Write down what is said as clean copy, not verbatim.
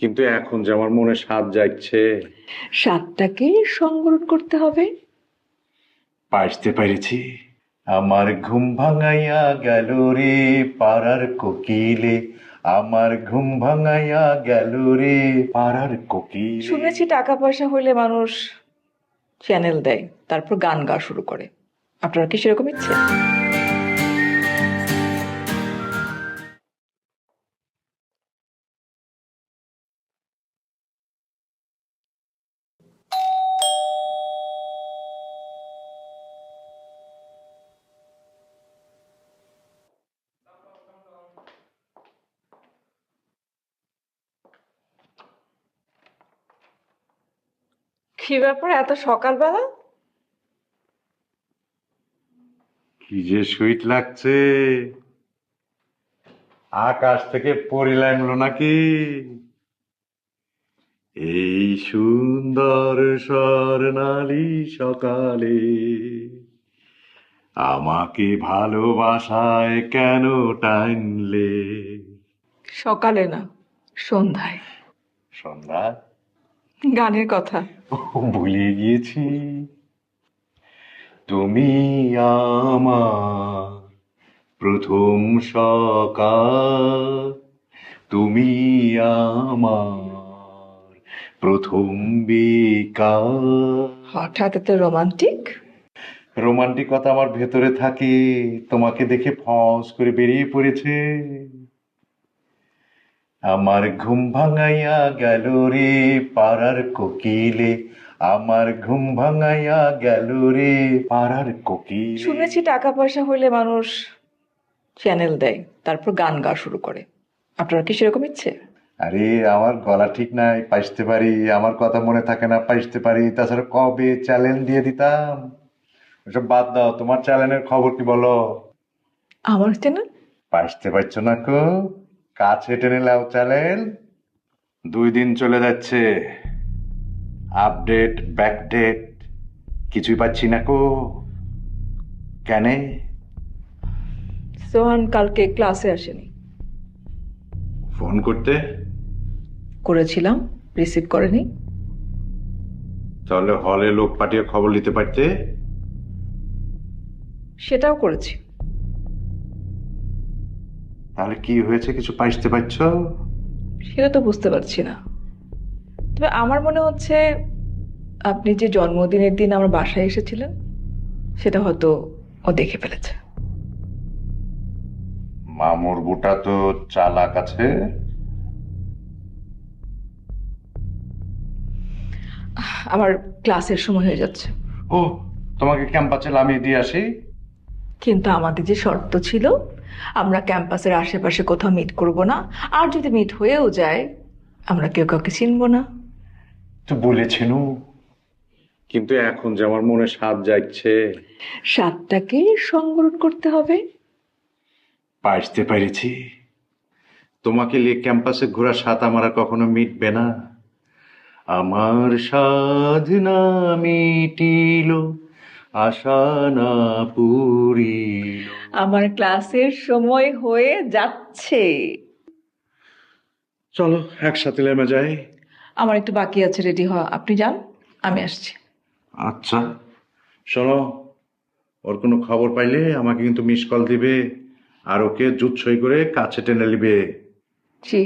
কিন্তু এখন যে আমার মনে স্বাদ যাচ্ছে। স্বাদটাকে সংবরণ করতে হবে। পাইতে পেরেছি। আমার ঘুম ভাঙাইয়া গেল রে পাড়ার কোকিলে, আমার ঘুম ভাঙাইয়া গেল রে পাড়ার কোকিলে। শুনেছি টাকা পয়সা হলে মানুষ চ্যানেল দেয়, তারপর গান গাওয়া শুরু করে। আপনার কি সেরকম ইচ্ছে? কি ব্যাপার এত সকালবেলা? কি যে সুইট লাগছে, আকাশ থেকে পরি নামলো নাকি? এই সুন্দর স্বর্ণালী সকালে আমাকে ভালোবাসায় কেন টানলে? সকালে না, সন্ধ্যায়। সন্ধ্যা? গানের কথা। ভুলে গিয়েছি। তুমি আমার প্রথম সকাল, তুমি আমার প্রথম বিকাল। হঠাৎ এত রোমান্টিক? রোমান্টিকতা আমার ভেতরে থাকে, তোমাকে দেখে ফস করে বেরিয়ে পড়েছে। আমার ঘুম ভাঙাইয়া গেল রে পাড়ার কোকিলে, আমার ঘুম ভাঙাইয়া গেল রে পাড়ার কোকিলে। শুনেছি টাকা পয়সা হলে মানুষ চ্যানেল দেয়, তারপর গান গাওয়া শুরু করে। আপনার কি সেরকম ইচ্ছে? আরে আমার গলা ঠিক নাই, পাইতে পারি, আমার কথা মনে থাকে না, পাইতে পারি। তাছাড়া কবে চ্যালেঞ্জ দিয়ে দিতাম। ওসব বাদ দাও, তোমার চ্যালেঞ্জের খবর কি বলো? আমার চ্যানেল? পাইতে পারছো না কো? কাছে টেনে নাও চ্যালেঞ্জ। 2 দিন চলে যাচ্ছে, আপডেট ব্যাকডেট কিছুই পাচ্ছি না কো। কেনে? সোহান কালকে ক্লাসে আসেনি। ফোন করতে? করেছিলাম, রিসিভ করেনি। তাহলে হলে লোক পাঠিয়ে খবর নিতে পারতে। সেটাও করেছি। তাহলে কি হয়েছে, কিছু পাইতে পারছো? সেটা তো বুঝতে পারছি না। তবে আমার মনে হচ্ছে আপনি যে জন্মদিনের দিন আমার বাসায় এসেছিলেন সেটা হয়তো ও দেখে ফেলেছে। মামুর বুটা তো চালাক আছে। আমার ক্লাসের সময় হয়ে যাচ্ছে। ও, তোমাকে ক্যাম্পাসে নামিয়ে দিয়ে আসি। কিন্তু আমাদের যে শর্ত ছিল, আমরা ক্যাম্পাসের আশেপাশে কোথাও মিট করব না, আর যদি মিট হয়েও যায় আমরা কেউ কাউকে চিনব না। তো বলেছিনু, কিন্তু এখন যে আমার মনে স্বাদ যাচ্ছে। স্বাদটাকে সংবরণ করতে হবে। পাইতে পেরেছি। তোমাকে নিয়ে ক্যাম্পাসে ঘোরা স্বাদ আমার আর কখনো মিটবে না। আমার সাধনা মিটিল, আশা না পুরিল। আমার ক্লাসের সময় হয়ে যাচ্ছে। চলো একসাথে নেমে যাই। আমার একটু বাকি আছে রেডি হওয়া, আপনি যান, আমি আসছি। আচ্ছা, শোনো, ওর কোনো খবর পাইলে আমাকে কিন্তু মিস কল দিবে, আর ওকে জুৎসই করে কাছে টেনে নিবে। জি।